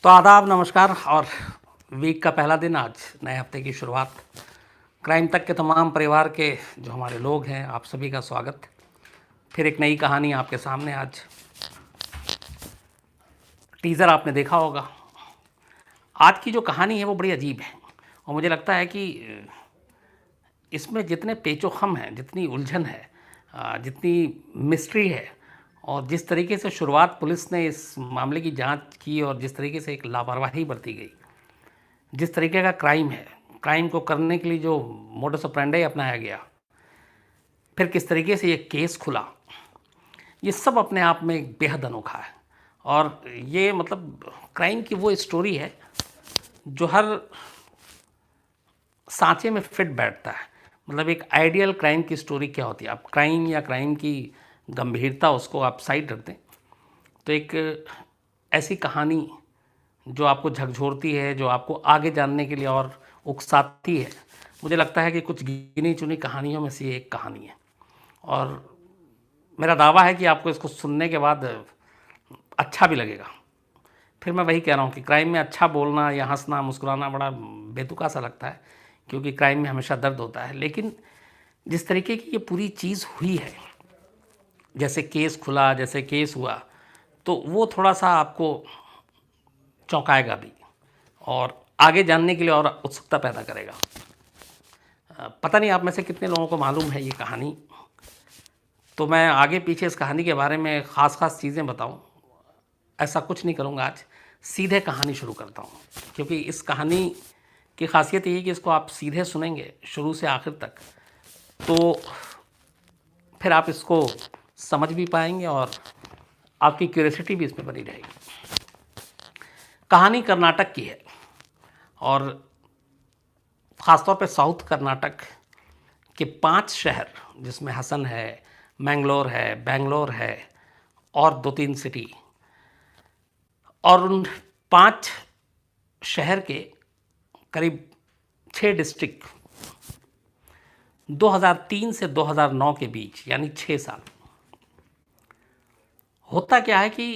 तो आदाब, नमस्कार। और वीक का पहला दिन, आज नए हफ्ते की शुरुआत। क्राइम तक के तमाम परिवार के जो हमारे लोग हैं, आप सभी का स्वागत। फिर एक नई कहानी आपके सामने आज। टीज़र आपने देखा होगा। आज की जो कहानी है वो बड़ी अजीब है और मुझे लगता है कि इसमें जितने पेचो-खम हैं, जितनी उलझन है, जितनी मिस्ट्री है और जिस तरीके से शुरुआत पुलिस ने इस मामले की जांच की और जिस तरीके से एक लापरवाही बरती गई, जिस तरीके का क्राइम है, क्राइम को करने के लिए जो मोडस ऑपरेंडी अपनाया गया, फिर किस तरीके से ये केस खुला, ये सब अपने आप में एक बेहद अनोखा है। और ये मतलब क्राइम की वो स्टोरी है जो हर सांचे में फिट बैठता है। मतलब एक आइडियल क्राइम की स्टोरी क्या होती है, आप क्राइम या क्राइम की गंभीरता उसको आप साइड रख दें तो एक ऐसी कहानी जो आपको झकझोरती है, जो आपको आगे जानने के लिए और उकसाती है। मुझे लगता है कि कुछ गिनी चुनी कहानियों में से ये एक कहानी है और मेरा दावा है कि आपको इसको सुनने के बाद अच्छा भी लगेगा। फिर मैं वही कह रहा हूँ कि क्राइम में अच्छा बोलना या हंसना मुस्कुराना बड़ा बेतुका सा लगता है, क्योंकि क्राइम में हमेशा दर्द होता है। लेकिन जिस तरीके की ये पूरी चीज़ हुई है, जैसे केस खुला, जैसे केस हुआ, तो वो थोड़ा सा आपको चौंकाएगा भी और आगे जानने के लिए और उत्सुकता पैदा करेगा। पता नहीं आप में से कितने लोगों को मालूम है ये कहानी, तो मैं आगे पीछे इस कहानी के बारे में ख़ास चीज़ें बताऊं, ऐसा कुछ नहीं करूंगा। आज सीधे कहानी शुरू करता हूं, क्योंकि इस कहानी की खासियत ये है कि इसको आप सीधे सुनेंगे शुरू से आखिर तक, तो फिर आप इसको समझ भी पाएंगे और आपकी क्यूरियोसिटी भी इसमें बनी रहेगी। कहानी कर्नाटक की है और ख़ासतौर पे साउथ कर्नाटक के 5 शहर, जिसमें हसन है, मैंगलोर है, बेंगलोर है और 2-3 सिटी, और उन 5 शहर के करीब 6 डिस्ट्रिक्ट 2003 से 2009 के बीच, यानी 6 साल। होता क्या है कि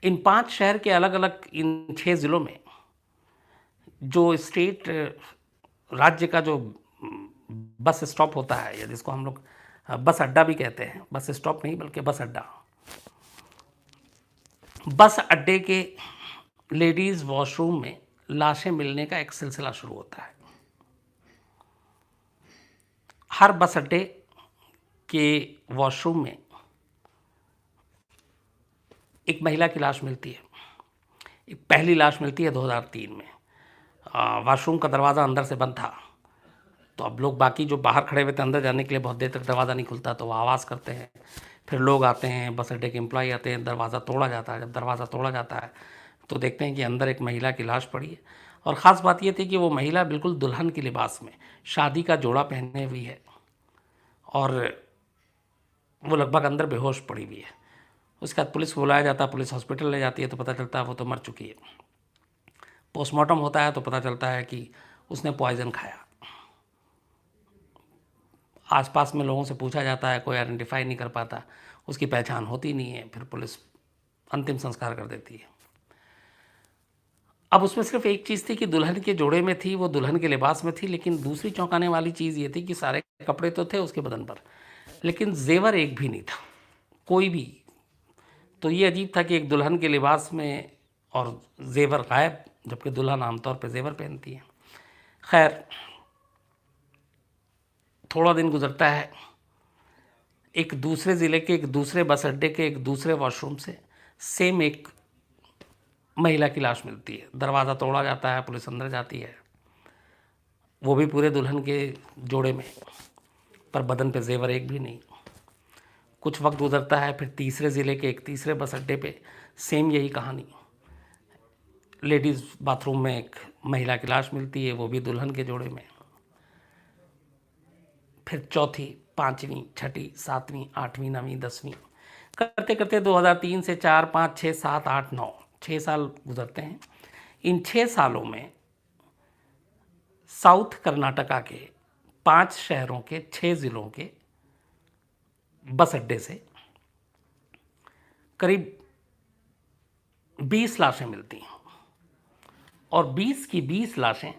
इन 5 शहर के अलग अलग इन 6 ज़िलों में जो स्टेट राज्य का जो बस स्टॉप होता है, या जिसको हम लोग बस अड्डा भी कहते हैं, बस स्टॉप नहीं बल्कि बस अड्डा, बस अड्डे के लेडीज़ वॉशरूम में लाशें मिलने का एक सिलसिला शुरू होता है। हर बस अड्डे के वॉशरूम में एक महिला की लाश मिलती है। एक पहली लाश मिलती है 2003 में। वॉशरूम का दरवाज़ा अंदर से बंद था, तो अब लोग बाकी जो बाहर खड़े हुए थे अंदर जाने के लिए, बहुत देर तक दरवाज़ा नहीं खुलता तो वो आवाज़ करते हैं। फिर लोग आते हैं, बस अड्डे के एम्प्लॉय आते हैं, दरवाज़ा तोड़ा जाता है। जब दरवाज़ा तोड़ा जाता है तो देखते हैं कि अंदर एक महिला की लाश पड़ी है। और ख़ास बात ये थी कि वो महिला बिल्कुल दुल्हन के लिबास में, शादी का जोड़ा पहने हुई है और वो लगभग अंदर बेहोश पड़ी हुई है। उसके बाद पुलिस को बुलाया जाता है, पुलिस हॉस्पिटल ले जाती है तो पता चलता है वो तो मर चुकी है। पोस्टमार्टम होता है तो पता चलता है कि उसने पॉइज़न खाया। आसपास में लोगों से पूछा जाता है, कोई आइडेंटिफाई नहीं कर पाता, उसकी पहचान होती नहीं है। फिर पुलिस अंतिम संस्कार कर देती है। अब उसमें सिर्फ एक चीज़ थी कि दुल्हन के जोड़े में थी, वो दुल्हन के लिबास में थी, लेकिन दूसरी चौंकाने वाली चीज़ ये थी कि सारे कपड़े तो थे उसके बदन पर, लेकिन जेवर एक भी नहीं था, कोई भी। तो ये अजीब था कि एक दुल्हन के लिबास में और जेवर गायब, जबकि दुल्हन आमतौर पर जेवर पहनती है। खैर, थोड़ा दिन गुजरता है, एक दूसरे ज़िले के एक दूसरे बस अड्डे के एक दूसरे वॉशरूम से सेम एक महिला की लाश मिलती है। दरवाज़ा तोड़ा जाता है, पुलिस अंदर जाती है, वो भी पूरे दुल्हन के जोड़े में, पर बदन पे जेवर एक भी नहीं। कुछ वक्त गुजरता है, फिर तीसरे ज़िले के एक तीसरे बस अड्डे पे सेम यही कहानी। लेडीज़ बाथरूम में एक महिला की लाश मिलती है, वो भी दुल्हन के जोड़े में। फिर चौथी, पाँचवीं, छठी, सातवीं, आठवीं, नवीं, 10वीं, करते करते 2003 से 4, 5, 6, 7, 8, 9, 6 साल गुजरते हैं। इन 6 सालों में साउथ कर्नाटका के 5 शहरों के 6 ज़िलों के बस अड्डे से करीब 20 लाशें मिलती हैं और 20 की 20 लाशें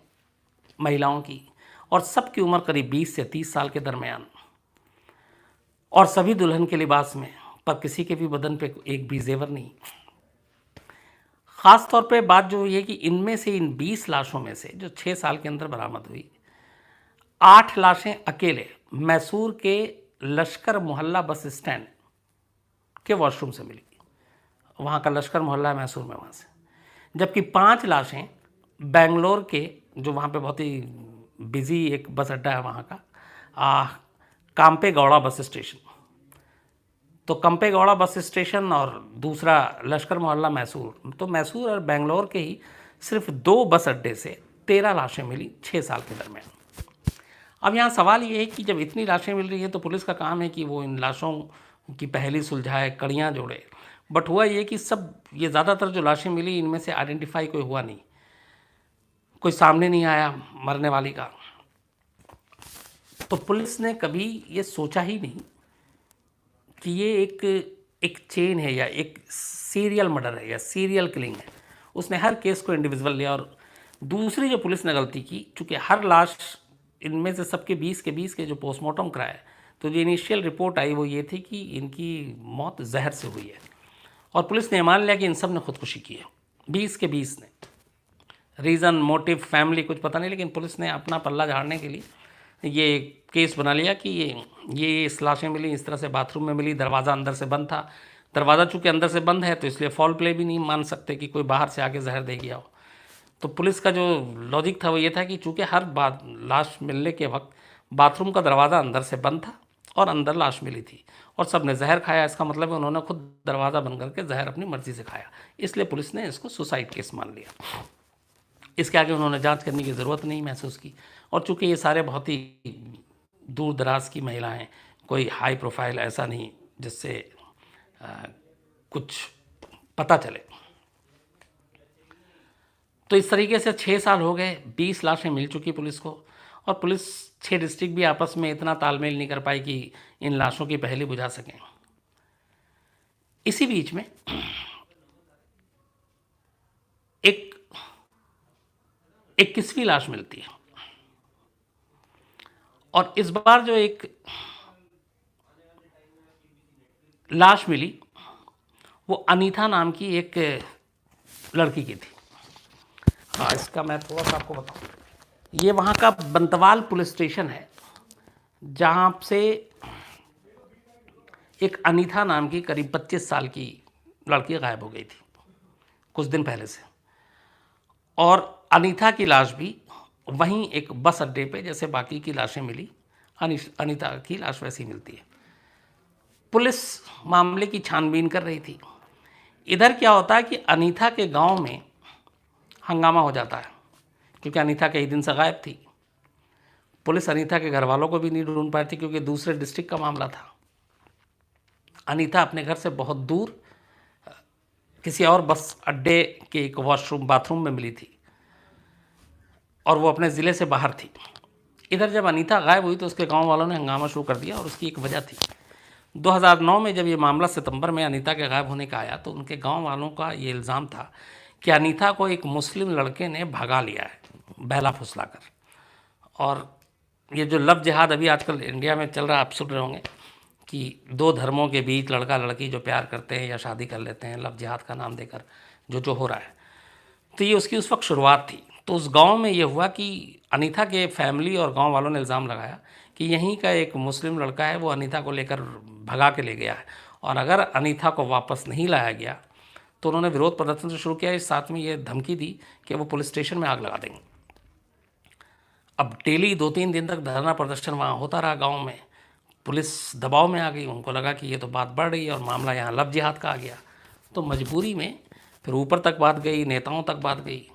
महिलाओं की, और सबकी उम्र करीब 20 से 30 साल के दरमियान, और सभी दुल्हन के लिबास में, पर किसी के भी बदन पे एक भी जेवर नहीं। ख़ास तौर पे बात जो ये कि इनमें से, इन 20 लाशों में से जो 6 साल के अंदर बरामद हुई, 8 लाशें अकेले मैसूर के लश्कर मोहल्ला बस स्टैंड के वॉशरूम से मिली। वहाँ का लश्कर मोहल्ला है मैसूर में, वहाँ से। जबकि 5 लाशें बेंगलोर के, जो वहाँ पे बहुत ही बिजी एक बस अड्डा है वहाँ का, काम्पेगौड़ा बस स्टेशन। तो कंपेगौड़ा बस स्टेशन और दूसरा लश्कर मोहल्ला मैसूर, तो मैसूर और बेंगलोर के ही सिर्फ 2 बस अड्डे से 13 लाशें मिली 6 साल के दरमियान। अब यहाँ सवाल ये है कि जब इतनी लाशें मिल रही है तो पुलिस का काम है कि वो इन लाशों की पहली सुलझाए, कड़ियाँ जोड़े। बट हुआ ये कि ये ज़्यादातर जो लाशें मिली, इनमें से आइडेंटिफाई कोई हुआ नहीं, कोई सामने नहीं आया मरने वाली का। तो पुलिस ने कभी ये सोचा ही नहीं कि ये एक चेन है या एक सीरियल मर्डर है या सीरियल किलिंग है। उसने हर केस को इंडिविजुअल लिया। और दूसरी जो पुलिस ने गलती की, चूँकि हर लाश, इनमें से सबके 20 के 20 के जो पोस्टमार्टम कराए, तो जो इनिशियल रिपोर्ट आई वो ये थी कि इनकी मौत जहर से हुई है। और पुलिस ने मान लिया कि इन सब ने खुदकुशी की है, 20 के 20 ने। रीज़न, मोटिव, फैमिली कुछ पता नहीं, लेकिन पुलिस ने अपना पल्ला झाड़ने के लिए ये केस बना लिया कि ये इस लाशें मिली, इस तरह से बाथरूम में मिली, दरवाज़ा अंदर से बंद था। दरवाज़ा चूँकि अंदर से बंद है तो इसलिए फॉल प्ले भी नहीं मान सकते कि कोई बाहर से आके जहर दे गया हो। तो पुलिस का जो लॉजिक था वो ये था कि चूँकि हर बात लाश मिलने के वक्त बाथरूम का दरवाज़ा अंदर से बंद था और अंदर लाश मिली थी और सब ने जहर खाया, इसका मतलब है उन्होंने खुद दरवाज़ा बंद करके जहर अपनी मर्ज़ी से खाया। इसलिए पुलिस ने इसको सुसाइड केस मान लिया। इसके आगे उन्होंने जांच करने की ज़रूरत नहीं महसूस की। और चूँकि ये सारे बहुत ही दूर दराज की महिलाएं, कोई हाई प्रोफाइल ऐसा नहीं जिससे कुछ पता चले, तो इस तरीके से 6 साल हो गए, 20 लाशें मिल चुकी पुलिस को। और पुलिस 6 डिस्ट्रिक्ट भी आपस में इतना तालमेल नहीं कर पाई कि इन लाशों की पहली बुझा सकें। इसी बीच में एक 21वीं लाश मिलती है। और इस बार जो एक लाश मिली वो अनीता नाम की एक लड़की की थी। हाँ, इसका मैं थोड़ा सा आपको बताऊँ। ये वहाँ का बंतवाल पुलिस स्टेशन है जहाँ से एक अनीता नाम की करीब 25 साल की लड़की गायब हो गई थी कुछ दिन पहले से। और अनीता की लाश भी वहीं एक बस अड्डे पे जैसे बाकी की लाशें मिली, अनीता की लाश वैसी मिलती है। पुलिस मामले की छानबीन कर रही थी। इधर क्या होता है कि अनीता के गांव में हंगामा हो जाता है क्योंकि अनीता कई दिन से गायब थी। पुलिस अनीता के घर वालों को भी नहीं ढूंढ पाई थी क्योंकि दूसरे डिस्ट्रिक्ट का मामला था। अनीता अपने घर से बहुत दूर किसी और बस अड्डे के एक वॉशरूम, बाथरूम में मिली थी और वो अपने ज़िले से बाहर थी। इधर जब अनीता गायब हुई तो उसके गांव वालों ने हंगामा शुरू कर दिया और उसकी एक वजह थी। 2009 में जब ये मामला सितंबर में अनीता के गायब होने का आया तो उनके गांव वालों का ये इल्ज़ाम था कि अनीता को एक मुस्लिम लड़के ने भगा लिया है बहला फुसला कर। और ये जो लव जिहाद अभी आजकल इंडिया में चल रहा है, आप सुन रहे होंगे कि 2 धर्मों के बीच लड़का लड़की जो प्यार करते हैं या शादी कर लेते हैं लव जिहाद का नाम देकर, जो हो रहा है, तो ये उसकी उस वक्त शुरुआत थी। तो उस गांव में ये हुआ कि अनीता के फैमिली और गांव वालों ने इल्ज़ाम लगाया कि यहीं का एक मुस्लिम लड़का है, वो अनीता को लेकर भगा के ले गया है और अगर अनीता को वापस नहीं लाया गया तो उन्होंने विरोध प्रदर्शन से शुरू किया। इस साथ में ये धमकी दी कि वो पुलिस स्टेशन में आग लगा देंगे। अब डेली 2-3 दिन तक धरना प्रदर्शन वहाँ होता रहा गाँव में। पुलिस दबाव में आ गई, उनको लगा कि ये तो बात बढ़ रही है और मामला यहाँ लव जिहाद का आ गया। तो मजबूरी में फिर ऊपर तक बात गई, नेताओं तक बात गई।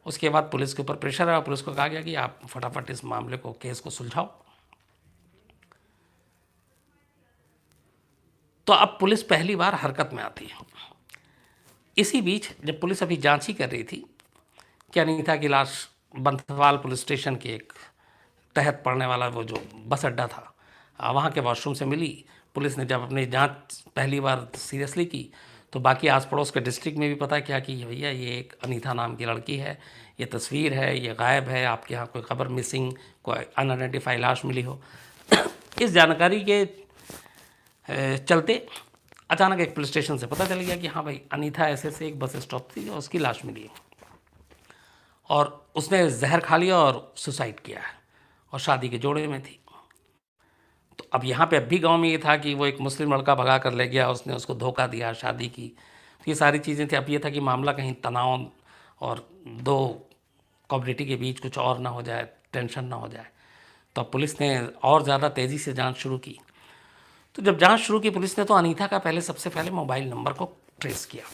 उसके बाद पुलिस के ऊपर प्रेशर आया, पुलिस को कहा गया कि आप फटाफट इस मामले को, केस को सुलझाओ। तो अब पुलिस पहली बार हरकत में आती है। इसी बीच जब पुलिस अभी जांच ही कर रही थी कि अनीता की लाश बंथवाल पुलिस स्टेशन के एक तहत पड़ने वाला वो जो बस अड्डा था वहाँ के वॉशरूम से मिली। पुलिस ने जब अपनी जांच पहली बार सीरियसली की तो बाकी आस पड़ोस के डिस्ट्रिक्ट में भी पता क्या कि भैया ये एक अनीता नाम की लड़की है, ये तस्वीर है, ये गायब है, आपके यहाँ कोई खबर मिसिंग, कोई अनआइडेंटिफाई लाश मिली हो। इस जानकारी के चलते अचानक एक पुलिस स्टेशन से पता चल गया कि हाँ भाई अनीता ऐसे से एक बस स्टॉप थी और उसकी लाश मिली है और उसने जहर खा लिया और सुसाइड किया है और शादी के जोड़े में थी। तो अब यहाँ पे अब भी गांव में ये था कि वो एक मुस्लिम लड़का भगा कर ले गया, उसने उसको धोखा दिया, शादी की, तो ये सारी चीज़ें थी। अब ये था कि मामला कहीं तनाव और दो कम्युनिटी के बीच कुछ और ना हो जाए, टेंशन ना हो जाए। तो अब पुलिस ने और ज़्यादा तेज़ी से जांच शुरू की। तो जब जांच शुरू की पुलिस ने तो अनीता का सबसे पहले मोबाइल नंबर को ट्रेस किया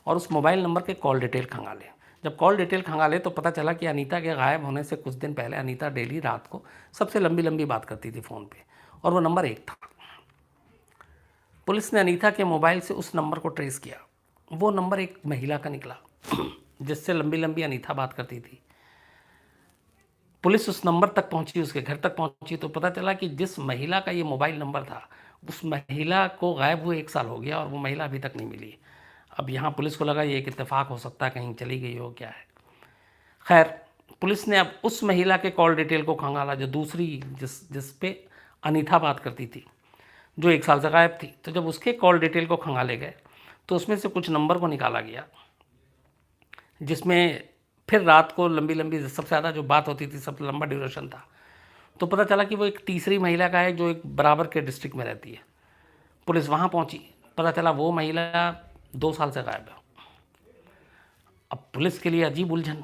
और उस मोबाइल नंबर के कॉल डिटेल खंगाले। जब कॉल डिटेल खंगाले तो पता चला कि अनीता के गायब होने से कुछ दिन पहले अनीता डेली रात को सबसे लंबी लंबी बात करती थी फ़ोन पे और वो नंबर 1 था। पुलिस ने अनीता के मोबाइल से उस नंबर को ट्रेस किया। वो नंबर एक महिला का निकला जिससे लंबी लंबी अनीता बात करती थी। पुलिस उस नंबर तक पहुंची, उसके घर तक पहुंची तो पता चला कि जिस महिला का ये मोबाइल नंबर था उस महिला को गायब हुए 1 साल हो गया और वो महिला अभी तक नहीं मिली। अब यहाँ पुलिस को लगा ये एक इत्तेफाक हो सकता है, कहीं चली गई हो क्या है। खैर पुलिस ने अब उस महिला के कॉल डिटेल को खंगाला जो दूसरी जिस पे अनीता बात करती थी, जो 1 साल से गायब थी। तो जब उसके कॉल डिटेल को खंगाले गए तो उसमें से कुछ नंबर को निकाला गया जिसमें फिर रात को लंबी लंबी सबसे ज़्यादा जो बात होती थी, सबसे लंबा ड्यूरेशन था। तो पता चला कि वो एक तीसरी महिला का है जो एक बराबर के डिस्ट्रिक्ट में रहती है। पुलिस वहाँ पहुँची, पता चला वो महिला 2 साल से गायब है। अब पुलिस के लिए अजीब उलझन।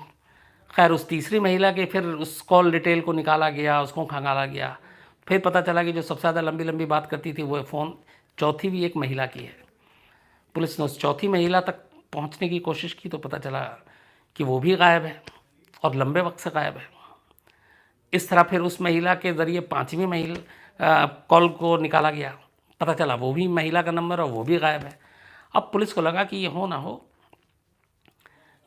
खैर उस तीसरी महिला के फिर उस कॉल डिटेल को निकाला गया, उसको खंगाला गया। फिर पता चला कि जो सबसे ज़्यादा लंबी लंबी बात करती थी वो फ़ोन चौथी भी एक महिला की है। पुलिस ने उस चौथी महिला तक पहुंचने की कोशिश की तो पता चला कि वो भी गायब है और लंबे वक्त से गायब है। इस तरह फिर उस महिला के ज़रिए 5वीं महिला कॉल को निकाला गया, पता चला वो भी महिला का नंबर और वो भी गायब है। अब पुलिस को लगा कि ये हो ना हो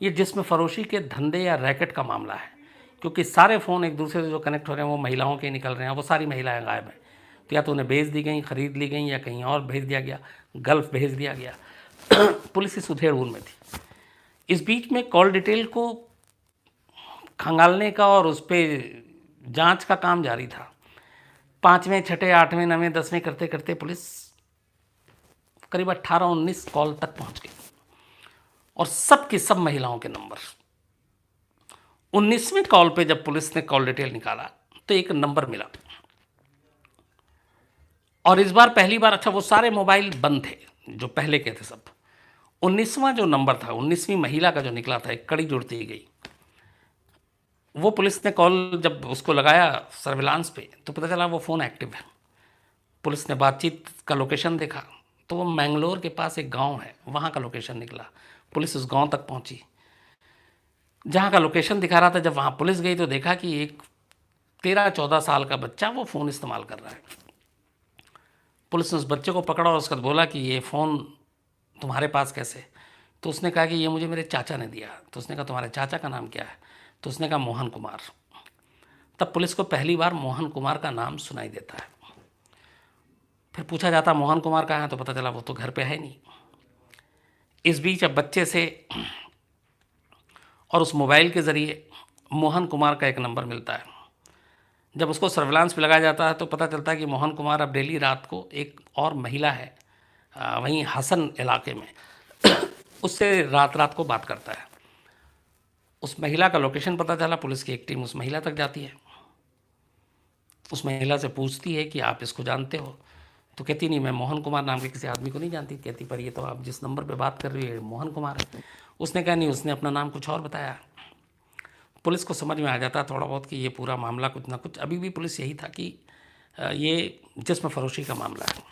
ये जिस्म फरोशी के धंधे या रैकेट का मामला है, क्योंकि सारे फ़ोन एक दूसरे से जो कनेक्ट हो रहे हैं वो महिलाओं के निकल रहे हैं, वो सारी महिलाएं गायब हैं। तो या तो उन्हें बेच दी गई, ख़रीद ली गई, या कहीं और भेज दिया गया, गल्फ़ भेज दिया गया। पुलिस इस उधेड़-बुन में थी। इस बीच में कॉल डिटेल को खंगालने का और उस पर जांच का काम जारी था। 5वें, 6ठे, 8वें, 9वें, 10वें करते करते पुलिस करीब 18-19 कॉल तक पहुंच गई और सब की सब महिलाओं के नंबर। 19वें कॉल पे जब पुलिस ने कॉल डिटेल निकाला तो एक नंबर मिला और इस बार पहली बार, अच्छा वो सारे मोबाइल बंद थे जो पहले के थे सब। 19वां जो नंबर था, 19वीं महिला का जो निकला था, एक कड़ी जुड़ती गई। वो पुलिस ने कॉल जब उसको लगाया सर्विलांस पे तो पता चला वो फ़ोन एक्टिव है। पुलिस ने बातचीत का लोकेशन देखा तो वो मैंगलोर के पास एक गांव है, वहाँ का लोकेशन निकला। पुलिस उस गांव तक पहुँची जहाँ का लोकेशन दिखा रहा था। जब वहाँ पुलिस गई तो देखा कि एक 13-14 साल का बच्चा वो फ़ोन इस्तेमाल कर रहा है। पुलिस ने उस बच्चे को पकड़ा और उसका बोला कि ये फ़ोन तुम्हारे पास कैसे? तो उसने कहा कि ये मुझे मेरे चाचा ने दिया। तो उसने कहा तुम्हारे चाचा का नाम क्या है? तो उसने कहा मोहन कुमार। तब पुलिस को पहली बार मोहन कुमार का नाम सुनाई देता है। फिर पूछा जाता मोहन कुमार कहाँ है, तो पता चला वो तो घर पे है नहीं। इस बीच अब बच्चे से और उस मोबाइल के ज़रिए मोहन कुमार का एक नंबर मिलता है। जब उसको सर्विलांस पे लगाया जाता है तो पता चलता है कि मोहन कुमार अब डेली रात को एक और महिला है वहीं हसन इलाके में उससे रात रात को बात करता है। उस महिला का लोकेशन पता चला, पुलिस की एक टीम उस महिला तक जाती है। उस महिला से पूछती है कि आप इसको जानते हो? तो कहती नहीं, मैं मोहन कुमार नाम के किसी आदमी को नहीं जानती। कहती पर ये तो आप जिस नंबर पे बात कर रही है मोहन कुमार है। उसने कहा नहीं, उसने अपना नाम कुछ और बताया। पुलिस को समझ में आ जाता थोड़ा बहुत कि ये पूरा मामला कुछ ना कुछ, अभी भी पुलिस यही था कि ये जिस्म फरोशी का मामला है।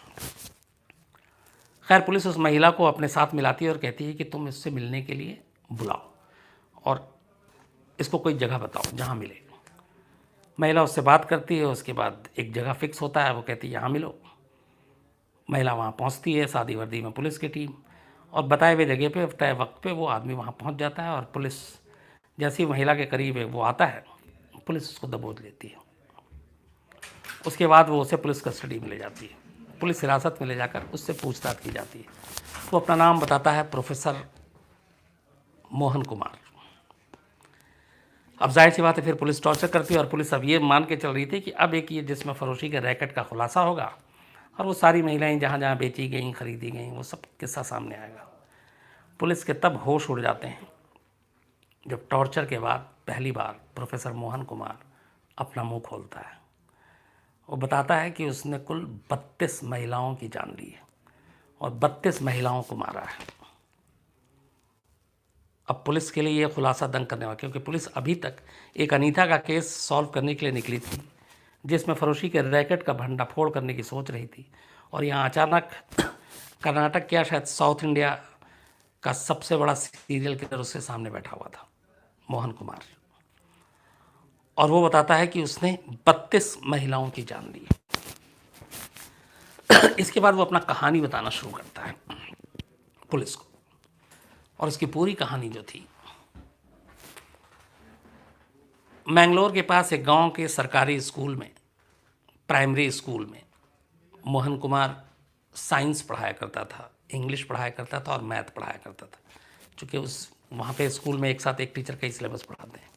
खैर पुलिस उस महिला को अपने साथ मिलाती है और कहती है कि तुम इससे मिलने के लिए बुलाओ और इसको कोई जगह बताओ जहाँ मिले। महिला उससे बात करती है, उसके बाद एक जगह फिक्स होता है, वो कहती है यहाँ मिलो। महिला वहाँ पहुँचती है सादी वर्दी में पुलिस की टीम, और बताए हुए जगह पे तय वक्त पे वो आदमी वहाँ पहुँच जाता है और पुलिस जैसे ही महिला के करीब वो आता है पुलिस उसको दबोच लेती है। उसके बाद वो उसे पुलिस कस्टडी में ले जाती है। पुलिस हिरासत में ले जाकर उससे पूछताछ की जाती है। वो अपना नाम बताता है, प्रोफेसर मोहन कुमार। अब जाहिर सी बात है फिर पुलिस टॉर्चर करती है, और पुलिस अब ये मान के चल रही थी कि अब एक ये जिसमें फरोशी के रैकेट का खुलासा होगा और वो सारी महिलाएं जहाँ जहाँ बेची गई, खरीदी गई, वो सब किस्सा सामने आएगा। पुलिस के तब होश उड़ जाते हैं जब टॉर्चर के बाद पहली बार प्रोफेसर मोहन कुमार अपना मुंह खोलता है। वो बताता है कि उसने कुल 32 महिलाओं की जान ली है और 32 महिलाओं को मारा है। अब पुलिस के लिए यह खुलासा दंग करने वाला, क्योंकि पुलिस अभी तक एक अनीता का केस सॉल्व करने के लिए निकली थी, जिसमें फरोशी के रैकेट का भंडाफोड़ करने की सोच रही थी, और यहाँ अचानक कर्नाटक क्या शायद साउथ इंडिया का सबसे बड़ा सीरियल किलर उसके सामने बैठा हुआ था, मोहन कुमार। और वो बताता है कि उसने 32 महिलाओं की जान ली। इसके बाद वो अपना कहानी बताना शुरू करता है पुलिस को, और उसकी पूरी कहानी जो थी, मैंगलोर के पास एक गांव के सरकारी स्कूल में, प्राइमरी स्कूल में मोहन कुमार साइंस पढ़ाया करता था, इंग्लिश पढ़ाया करता था और मैथ पढ़ाया करता था, चूँकि उस वहाँ पे स्कूल में एक साथ एक टीचर का ही सिलेबस पढ़ाते हैं।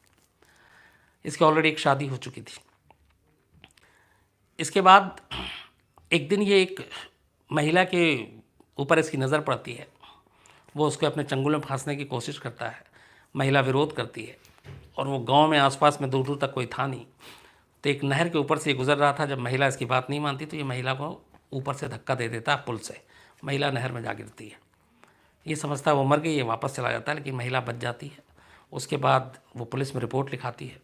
इसकी ऑलरेडी एक शादी हो चुकी थी। इसके बाद एक दिन ये एक महिला के ऊपर इसकी नज़र पड़ती है। वो उसको अपने चंगुल में फांसने की कोशिश करता है। महिला विरोध करती है, और वो गांव में आसपास में दूर दूर तक कोई था नहीं। तो एक नहर के ऊपर से गुजर रहा था। जब महिला इसकी बात नहीं मानती तो ये महिला को ऊपर से धक्का दे देता है पुल से। महिला नहर में जा गिरती है। ये समझता है वो मर गई, ये वापस चला जाता है, लेकिन महिला बच जाती है। उसके बाद वो पुलिस में रिपोर्ट लिखाती है।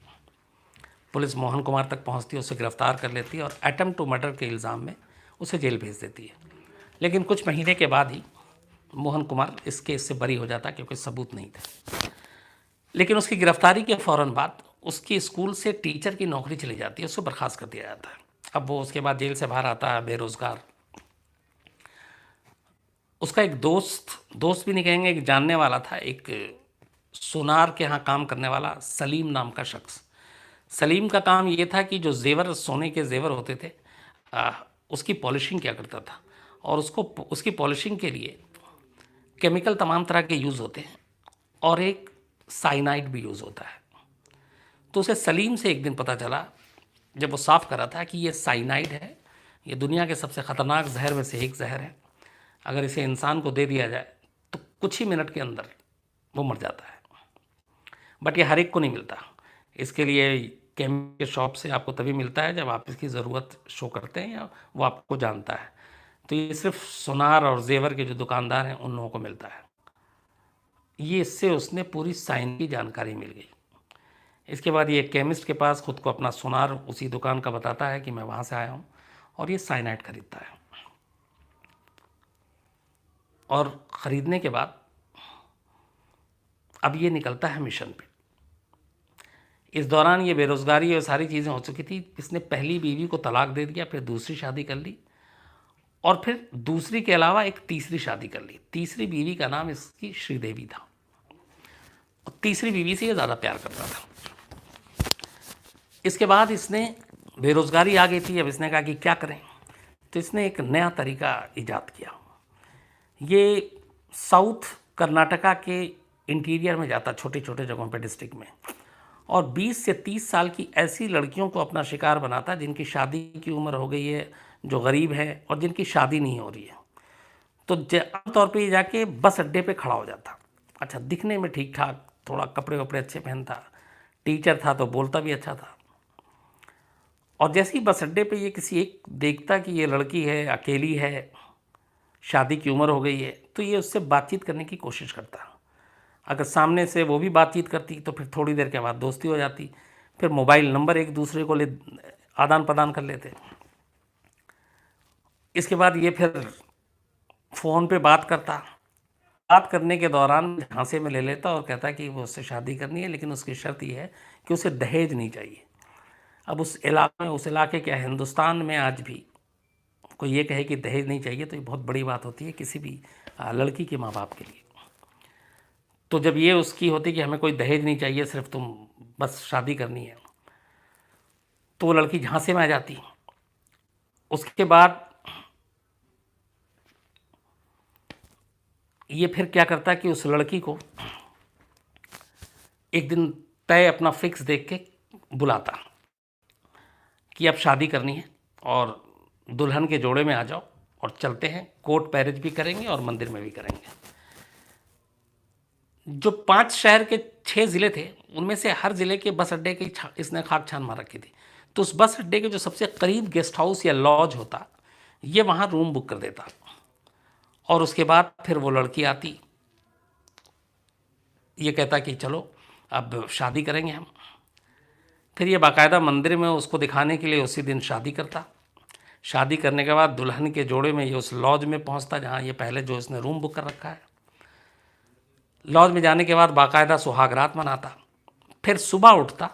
पुलिस मोहन कुमार तक पहुंचती है, उसे गिरफ्तार कर लेती है और अटेम्प्ट टू मर्डर के इल्ज़ाम में उसे जेल भेज देती है। लेकिन कुछ महीने के बाद ही मोहन कुमार इस केस से बरी हो जाता, क्योंकि सबूत नहीं थे। लेकिन उसकी गिरफ्तारी के फ़ौरन बाद उसकी स्कूल से टीचर की नौकरी चली जाती है, उसको बर्खास्त कर दिया जाता है। अब वो उसके बाद जेल से बाहर आता है, बेरोज़गार। उसका एक दोस्त भी नहीं कहेंगे, एक जानने वाला था, एक सोनार के यहाँ काम करने वाला सलीम नाम का शख्स। सलीम का काम ये था कि जो जेवर, सोने के जेवर होते थे, उसकी पॉलिशिंग किया करता था, और उसकी पॉलिशिंग के लिए केमिकल तमाम तरह के यूज़ होते हैं, और एक साइनाइड भी यूज़ होता है। तो उसे सलीम से एक दिन पता चला, जब वो साफ़ कर रहा था, कि ये साइनाइड है, ये दुनिया के सबसे ख़तरनाक जहर में से एक जहर है। अगर इसे इंसान को दे दिया जाए तो कुछ ही मिनट के अंदर वो मर जाता है। बट ये हर एक को नहीं मिलता। इसके लिए केमिकल के शॉप से आपको तभी मिलता है जब आप इसकी ज़रूरत शो करते हैं या वो आपको जानता है। तो ये सिर्फ सोनार और जेवर के जो दुकानदार हैं उन लोगों को मिलता है। ये इससे उसने पूरी साइंस की जानकारी मिल गई। इसके बाद ये केमिस्ट के पास खुद को अपना सोनार उसी दुकान का बताता है कि मैं वहाँ से आया हूँ, और ये साइनाइड खरीदता है। और ख़रीदने के बाद अब ये निकलता है मिशन पे। इस दौरान ये बेरोज़गारी और सारी चीज़ें हो चुकी थी। इसने पहली बीवी को तलाक दे दिया, फिर दूसरी शादी कर ली, और फिर दूसरी के अलावा एक तीसरी शादी कर ली। तीसरी बीवी का नाम इसकी श्रीदेवी था, और तीसरी बीवी से ये ज़्यादा प्यार करता था। इसके बाद इसने, बेरोज़गारी आ गई थी, अब इसने कहा कि क्या करें, तो इसने एक नया तरीका ईजाद किया। ये साउथ कर्नाटका के इंटीरियर में जाता, छोटे छोटे जगहों पे, डिस्ट्रिक्ट में, और 20 से 30 साल की ऐसी लड़कियों को अपना शिकार बनाता जिनकी शादी की उम्र हो गई है, जो गरीब है और जिनकी शादी नहीं हो रही है। तो आमतौर पे ये जाके बस अड्डे पे खड़ा हो जाता। अच्छा, दिखने में ठीक ठाक, थोड़ा कपड़े वपड़े अच्छे पहनता, टीचर था तो बोलता भी अच्छा था। और जैसे ही बस अड्डे पे ये किसी एक देखता कि ये लड़की है, अकेली है, शादी की उम्र हो गई है, तो ये उससे बातचीत करने की कोशिश करता। अगर सामने से वो भी बातचीत करती तो फिर थोड़ी देर के बाद दोस्ती हो जाती। फिर मोबाइल नंबर एक दूसरे को ले आदान प्रदान कर लेते। इसके बाद ये फिर फ़ोन पे बात करता। बात करने के दौरान झांसे में ले लेता और कहता कि वो उससे शादी करनी है, लेकिन उसकी शर्त ये है कि उसे दहेज नहीं चाहिए। अब उस इलाके क्या, हिंदुस्तान में आज भी कोई ये कहे कि दहेज नहीं चाहिए तो ये बहुत बड़ी बात होती है किसी भी लड़की के माँ बाप के लिए। तो जब ये उसकी होती कि हमें कोई दहेज नहीं चाहिए, सिर्फ तुम बस शादी करनी है, तो वो लड़की झांसे में आ जाती। उसके बाद ये फिर क्या करता कि उस लड़की को एक दिन तय अपना फिक्स देख के बुलाता कि अब शादी करनी है और दुल्हन के जोड़े में आ जाओ और चलते हैं, कोर्ट मैरिज भी करेंगे और मंदिर में भी करेंगे। जो 5 शहर के 6 ज़िले थे, उनमें से हर ज़िले के बस अड्डे की इसने खाक छान मार रखी थी। तो उस बस अड्डे के जो सबसे करीब गेस्ट हाउस या लॉज होता, ये वहाँ रूम बुक कर देता और उसके बाद फिर वो लड़की आती, ये कहता कि चलो अब शादी करेंगे हम। फिर ये बाकायदा मंदिर में उसको दिखाने के लिए उसी दिन शादी करता। शादी करने के बाद दुल्हन के जोड़े में ये उस लॉज में पहुंचता जहां ये पहले जो इसने रूम बुक कर रखा है। लॉज में जाने के बाद बाकायदा सुहागरात मनाता। फिर सुबह उठता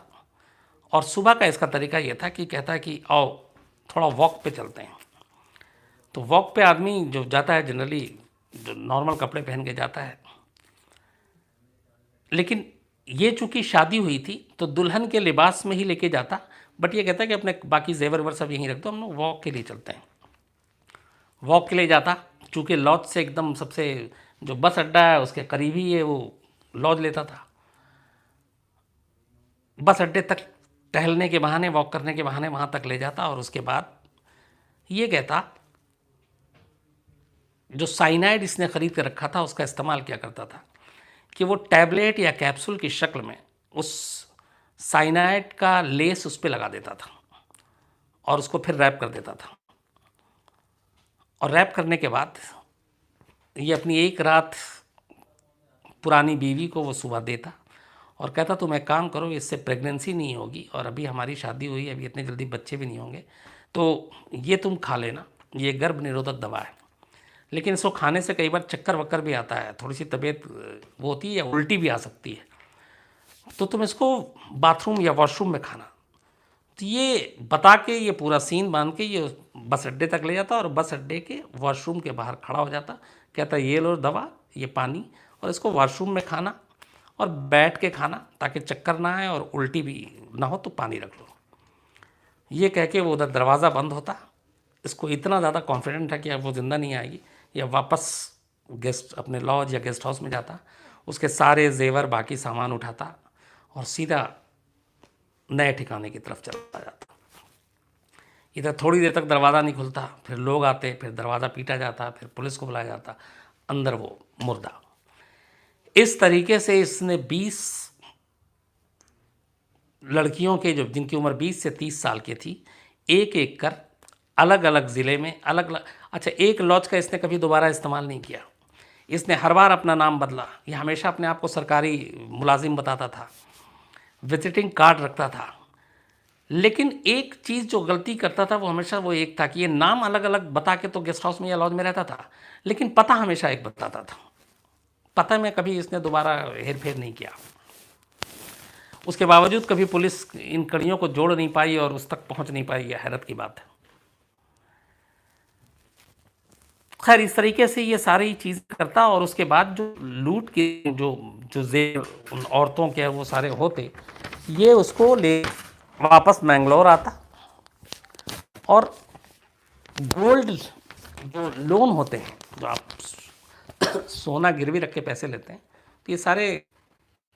और सुबह का इसका तरीका ये था कि कहता है कि आओ थोड़ा वॉक पे चलते हैं। तो वॉक पे आदमी जो जाता है जनरली जो नॉर्मल कपड़े पहन के जाता है, लेकिन ये चूंकि शादी हुई थी तो दुल्हन के लिबास में ही लेके जाता, बट ये कहता है कि अपने बाकी जेवर वर सब यहीं रख दो, हम लोग वॉक के लिए चलते हैं। वॉक के लिए जाता, चूँकि लॉज से एकदम सबसे जो बस अड्डा है उसके करीब ही ये वो लॉज लेता था। बस अड्डे तक टहलने के बहाने, वॉक करने के बहाने वहाँ तक ले जाता और उसके बाद ये कहता जो साइनाइड इसने ख़रीद कर रखा था उसका इस्तेमाल क्या करता था कि वो टैबलेट या कैप्सूल की शक्ल में उस साइनाइड का लेस उस पर लगा देता था और उसको फिर रैप कर देता था। और रैप करने के बाद ये अपनी एक रात पुरानी बीवी को वो सुबह देता और कहता तुम एक काम करो, इससे प्रेगनेंसी नहीं होगी और अभी हमारी शादी हुई, अभी इतने जल्दी बच्चे भी नहीं होंगे, तो ये तुम खा लेना, ये गर्भ निरोधक दवा है। लेकिन इसको खाने से कई बार चक्कर वक्कर भी आता है, थोड़ी सी तबीयत वो होती है या उल्टी भी आ सकती है, तो तुम इसको बाथरूम या वॉशरूम में खाना। तो ये बता के ये पूरा सीन बांध के ये बस अड्डे तक ले जाता और बस अड्डे के वॉशरूम के बाहर खड़ा हो जाता, कहता ये लो दवा, ये पानी, और इसको वॉशरूम में खाना और बैठ के खाना ताकि चक्कर ना आए और उल्टी भी ना हो, तो पानी रख लो। ये कह के वो उधर दरवाज़ा बंद होता। इसको इतना ज़्यादा कॉन्फिडेंट है कि अब वो ज़िंदा नहीं आएगी, या वापस गेस्ट अपने लॉज या गेस्ट हाउस में जाता, उसके सारे जेवर बाकी सामान उठाता और सीधा नए ठिकाने की तरफ चला जाता। इधर थोड़ी देर तक दरवाज़ा नहीं खुलता, फिर लोग आते, फिर दरवाज़ा पीटा जाता, फिर पुलिस को बुलाया जाता, अंदर वो मुर्दा। इस तरीके से इसने 20 लड़कियों के जो जिनकी उम्र 20 से 30 साल की थी, एक एक कर अलग अलग ज़िले में अलग अलग। अच्छा, एक लॉज का इसने कभी दोबारा इस्तेमाल नहीं किया। इसने हर बार अपना नाम बदला, ये हमेशा अपने आप को सरकारी मुलाजिम बताता था, विजिटिंग कार्ड रखता था। लेकिन एक चीज़ जो गलती करता था वो हमेशा वो एक था कि ये नाम अलग अलग बता के तो गेस्ट हाउस में या लॉज में रहता था, लेकिन पता हमेशा एक बताता था। पता में कभी इसने दोबारा हेर फेर नहीं किया। उसके बावजूद कभी पुलिस इन कड़ियों को जोड़ नहीं पाई और उस तक पहुंच नहीं पाई, यह हैरत की बात है। खैर, इस तरीके से ये सारी चीज़ करता और उसके बाद जो लूट के जो जो जेब उन औरतों के वो सारे होते, ये उसको ले वापस मैंगलोर आता और गोल्ड जो लोन होते हैं, जो आप सोना गिरवी रख के पैसे लेते हैं, तो ये सारे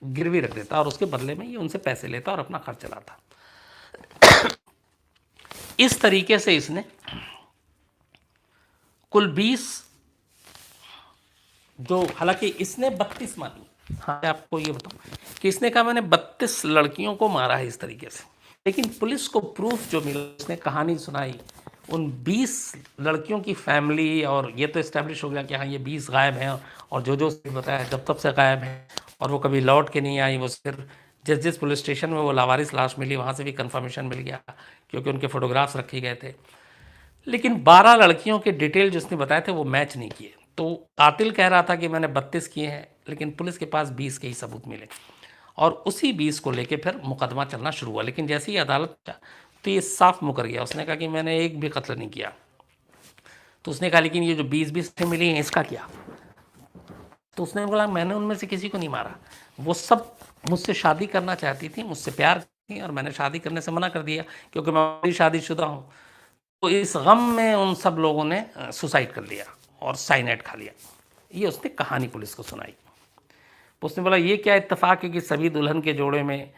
गिरवी रख देता और उसके बदले में ये उनसे पैसे लेता और अपना खर्च चलाता। इस तरीके से इसने कुल 20, जो हालांकि इसने 32 मानी। हाँ, आपको ये बताऊं कि इसने कहा मैंने 32 लड़कियों को मारा है इस तरीके से, लेकिन पुलिस को प्रूफ जो मिला, उसने कहानी सुनाई उन 20 लड़कियों की फैमिली, और ये तो इस्टेब्लिश हो गया कि हाँ ये 20 गायब हैं, और जो बताया जब तब से गायब हैं और वो कभी लौट के नहीं आई। वो सिर्फ जिस पुलिस स्टेशन में वो लावारिस लाश मिली वहाँ से भी कंफर्मेशन मिल गया क्योंकि उनके फोटोग्राफ्स रखे गए थे। लेकिन 12 लड़कियों के डिटेल जिसने बताए थे वो मैच नहीं किए। तो कातिल कह रहा था कि मैंने 32 किए हैं, लेकिन पुलिस के पास 20 के ही सबूत मिले और उसी 20 को लेके फिर मुकदमा चलना शुरू हुआ। लेकिन जैसे ही अदालत तो ये साफ मुकर गया, उसने कहा कि मैंने एक भी कत्ल नहीं किया। तो उसने कहा लेकिन ये जो 20 मिली हैं इसका क्या? तो उसने बोला मैंने उनमें से किसी को नहीं मारा, वो सब मुझसे शादी करना चाहती थी, मुझसे प्यार थी और मैंने शादी करने से मना कर दिया क्योंकि मैं शादीशुदा हूँ। तो इस गम में उन सब लोगों ने सुसाइड कर लिया और साइनाइड खा लिया। ये उसने कहानी पुलिस को सुनाई। उसने बोला ये क्या इत्तेफाक है कि सभी दुल्हन के जोड़े में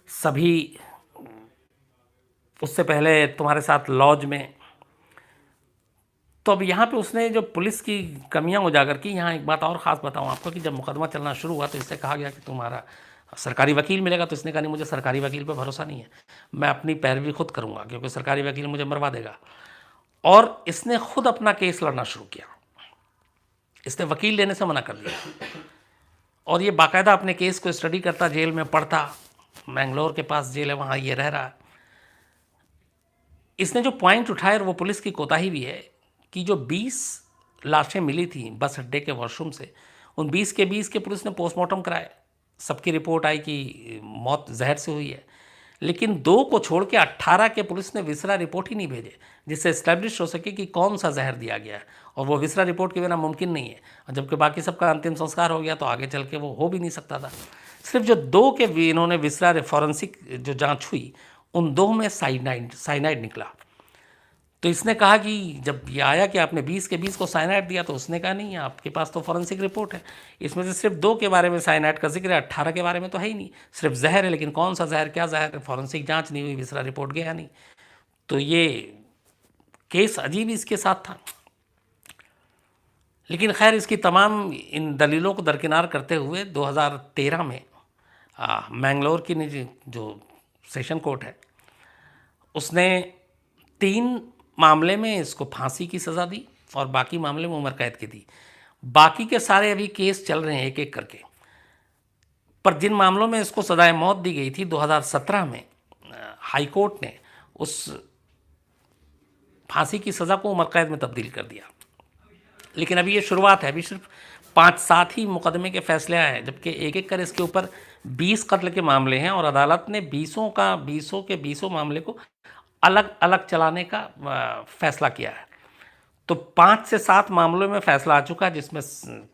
सभी उससे पहले तुम्हारे साथ लॉज में। तो अब यहाँ पे उसने जो पुलिस की कमियां उजागर की। यहाँ एक बात और ख़ास बताऊँ आपको कि जब मुकदमा चलना शुरू हुआ तो इससे कहा गया कि तुम्हारा सरकारी वकील मिलेगा। तो इसने कहा नहीं, मुझे सरकारी वकील पे भरोसा नहीं है, मैं अपनी पैरवी खुद करूँगा क्योंकि सरकारी वकील मुझे मरवा देगा। और इसने खुद अपना केस लड़ना शुरू किया। इसने वकील लेने से मना कर दिया और ये बाकायदा अपने केस को स्टडी करता, जेल में पढ़ता। मैंगलोर के पास जेल है, वहाँ ये रह रहा है। इसने जो पॉइंट उठाए, और वो पुलिस की कोताही भी है, कि जो 20 लाशें मिली थी बस अड्डे के वॉशरूम से, उन 20 के 20 के पुलिस ने पोस्टमार्टम कराए। सबकी रिपोर्ट आई कि मौत जहर से हुई है। लेकिन 2 को छोड़ के 18 के पुलिस ने विसरा रिपोर्ट ही नहीं भेजे, जिससे इस्टेब्लिश हो सके कि कौन सा जहर दिया गया है। और वो विसरा रिपोर्ट के बिना मुमकिन नहीं है। और जबकि बाकी सबका अंतिम संस्कार हो गया तो आगे चल के वो हो भी नहीं सकता था। सिर्फ जो 2 के इन्होंने विसरा फॉरेंसिक जो जाँच हुई, उन 2 में साइनाइड निकला। तो इसने कहा कि जब ये आया कि आपने 20 के 20 को साइनाइड दिया, तो उसने कहा नहीं, आपके पास तो फॉरेंसिक रिपोर्ट है, इसमें से सिर्फ 2 के बारे में साइनाइड का जिक्र है, 18 के बारे में तो है ही नहीं। सिर्फ जहर है, लेकिन कौन सा जहर, क्या जहर है, फॉरेंसिक जांच नहीं हुई, विसरा रिपोर्ट गया नहीं। तो ये केस अजीब इसके साथ था। लेकिन खैर, इसकी तमाम इन दलीलों को दरकिनार करते हुए 2013 में मैंगलोर की निजी जो सेशन कोर्ट है, उसने 3 मामले में इसको फांसी की सज़ा दी और बाकी मामले में उम्र कैद की दी। बाकी के सारे अभी केस चल रहे हैं एक एक करके। पर जिन मामलों में इसको सजाए मौत दी गई थी, 2017 में हाई कोर्ट ने उस फांसी की सज़ा को उम्र कैद में तब्दील कर दिया। लेकिन अभी ये शुरुआत है, अभी सिर्फ 5-7 ही मुकदमे के फैसले आए हैं, जबकि एक एक कर इसके ऊपर 20 कत्ल के मामले हैं और अदालत ने 20 के 20 मामले को अलग अलग चलाने का फैसला किया है। तो 5 से 7 मामलों में फैसला आ चुका है, जिसमें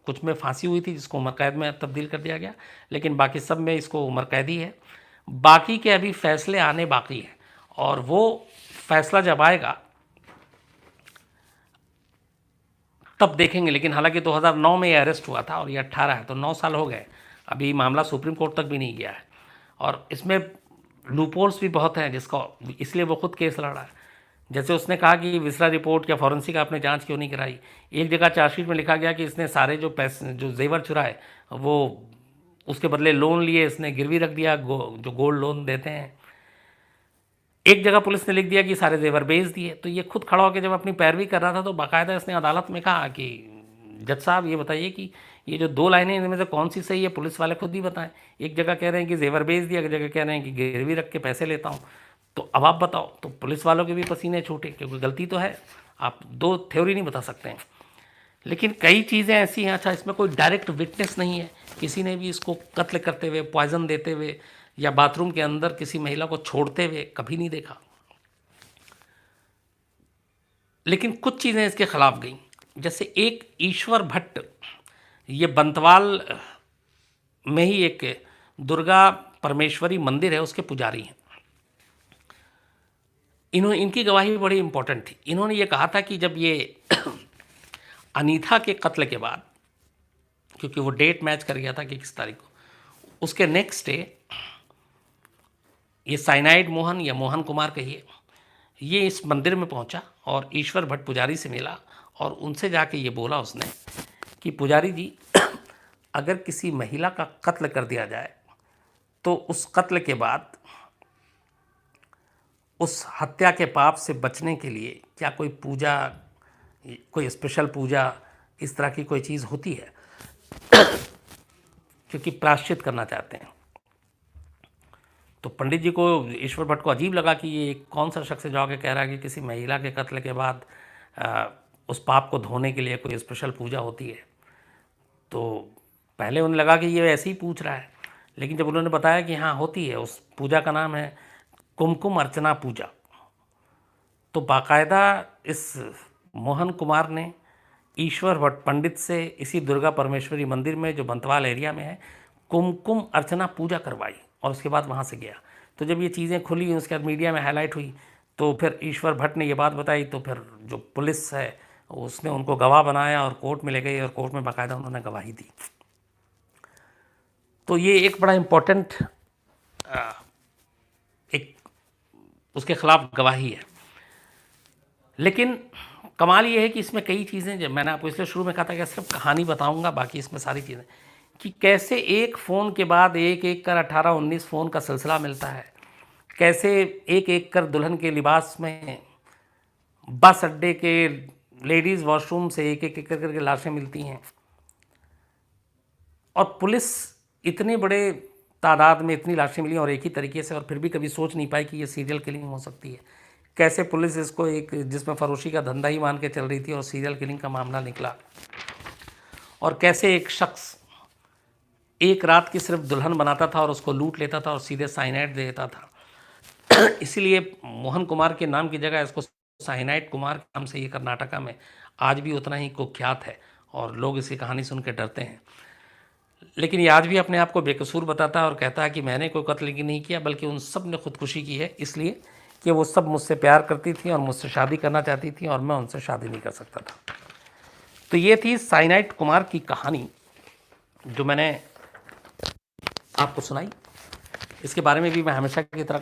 कुछ में फांसी हुई थी जिसको उम्र कैद में तब्दील कर दिया गया, लेकिन बाकी सब में इसको उम्र कैद ही है। बाकी के अभी फैसले आने बाकी हैं और वो फैसला जब आएगा तब देखेंगे। लेकिन हालांकि 2009 में ये अरेस्ट हुआ था और ये 18 है, तो 9 साल हो गए, अभी मामला सुप्रीम कोर्ट तक भी नहीं गया है। और इसमें लूपहोल्स भी बहुत हैं जिसका, इसलिए वो खुद केस लड़ा है। जैसे उसने कहा कि विसरा रिपोर्ट या फॉरेंसिक आपने जांच क्यों नहीं कराई। एक जगह चार्जशीट में लिखा गया कि इसने सारे जो पैसे, जो जेवर चुराए, वो उसके बदले लोन लिए, इसने गिरवी रख दिया, जो गोल्ड लोन देते हैं। एक जगह पुलिस ने लिख दिया कि सारे जेवर बेच दिए। तो ये खुद खड़ा होकर जब अपनी पैरवी कर रहा था तो बाकायदा इसने अदालत में कहा कि जज साहब ये बताइए कि ये जो 2 लाइनें इनमें से कौन सी सही है, पुलिस वाले खुद ही बताएं। एक जगह कह रहे हैं कि जेवर बेच दिया, एक जगह कह रहे हैं कि गिरवी रख के पैसे लेता हूँ, तो अब आप बताओ। तो पुलिस वालों के भी पसीने छूटे, क्योंकि गलती तो है, आप 2 थ्योरी नहीं बता सकते हैं। लेकिन कई चीज़ें ऐसी हैं, अच्छा इसमें कोई डायरेक्ट विटनेस नहीं है, किसी ने भी इसको कत्ल करते हुए, पॉइजन देते हुए या बाथरूम के अंदर किसी महिला को छोड़ते हुए कभी नहीं देखा। लेकिन कुछ चीज़ें इसके खिलाफ गई। जैसे एक ईश्वर भट्ट, ये बंतवाल में ही एक दुर्गा परमेश्वरी मंदिर है, उसके पुजारी हैं। इनकी गवाही बड़ी इंपॉर्टेंट थी। इन्होंने ये कहा था कि जब ये अनीता के कत्ल के बाद, क्योंकि वो डेट मैच कर गया था कि किस तारीख को, उसके नेक्स्ट डे ये साइनाइड मोहन या मोहन कुमार कहिए, ये इस मंदिर में पहुंचा और ईश्वर भट्ट पुजारी से मिला और उनसे जाके ये बोला उसने कि पुजारी जी, अगर किसी महिला का कत्ल कर दिया जाए तो उस कत्ल के बाद उस हत्या के पाप से बचने के लिए क्या कोई पूजा, कोई स्पेशल पूजा, इस तरह की कोई चीज़ होती है? क्योंकि प्रायश्चित करना चाहते हैं। तो पंडित जी को, ईश्वर भट्ट को अजीब लगा कि ये कौन सा शख्स जो आके कह रहा है कि किसी महिला के कत्ल के बाद उस पाप को धोने के लिए कोई स्पेशल पूजा होती है। तो पहले उन्हें लगा कि ये ऐसे ही पूछ रहा है, लेकिन जब उन्होंने बताया कि हाँ होती है, उस पूजा का नाम है कुमकुम अर्चना पूजा, तो बाकायदा इस मोहन कुमार ने ईश्वर भट्ट पंडित से इसी दुर्गा परमेश्वरी मंदिर में, जो बंतवाल एरिया में है, कुमकुम अर्चना पूजा करवाई और उसके बाद वहाँ से गया। तो जब ये चीज़ें खुली, उसके बाद मीडिया में हाईलाइट हुई, तो फिर ईश्वर भट्ट ने ये बात बताई। तो फिर जो पुलिस है उसने उनको गवाह बनाया और कोर्ट में ले गई और कोर्ट में बाकायदा उन्होंने गवाही दी। तो ये एक बड़ा इम्पोर्टेंट एक उसके खिलाफ गवाही है। लेकिन कमाल ये है कि इसमें कई चीज़ें, जब मैंने आपको इसलिए शुरू में कहा था कि सिर्फ कहानी बताऊंगा, बाकी इसमें सारी चीज़ें कि कैसे एक फ़ोन के बाद एक एक कर 18-19 फ़ोन का सिलसिला मिलता है, कैसे एक एक कर दुल्हन के लिबास में बस अड्डे के लेडीज़ वॉशरूम से एक एक करके लाशें मिलती हैं, और पुलिस इतने बड़े तादाद में इतनी लाशें मिली और एक ही तरीके से, और फिर भी कभी सोच नहीं पाई कि ये सीरियल किलिंग हो सकती है। कैसे पुलिस इसको एक जिसमें फरोशी का धंधा ही मान के चल रही थी और सीरियल किलिंग का मामला निकला, और कैसे एक शख्स एक रात की सिर्फ दुल्हन बनाता था और उसको लूट लेता था और सीधे साइनाइड दे देता था। इसीलिए मोहन कुमार के नाम की जगह इसको साइनाइड कुमार के नाम से ये कर्नाटका में आज भी उतना ही कुख्यात है और लोग इसकी कहानी सुन के डरते हैं। लेकिन ये आज भी अपने आप को बेकसूर बताता है और कहता है कि मैंने कोई कत्ल की नहीं किया, बल्कि उन सब ने खुदकुशी की है, इसलिए कि वो सब मुझसे प्यार करती थी और मुझसे शादी करना चाहती थी और मैं उनसे शादी नहीं कर सकता था। तो ये थी साइनाइड कुमार की कहानी जो मैंने आपको सुनाई। इसके बारे में भी मैं हमेशा की तरह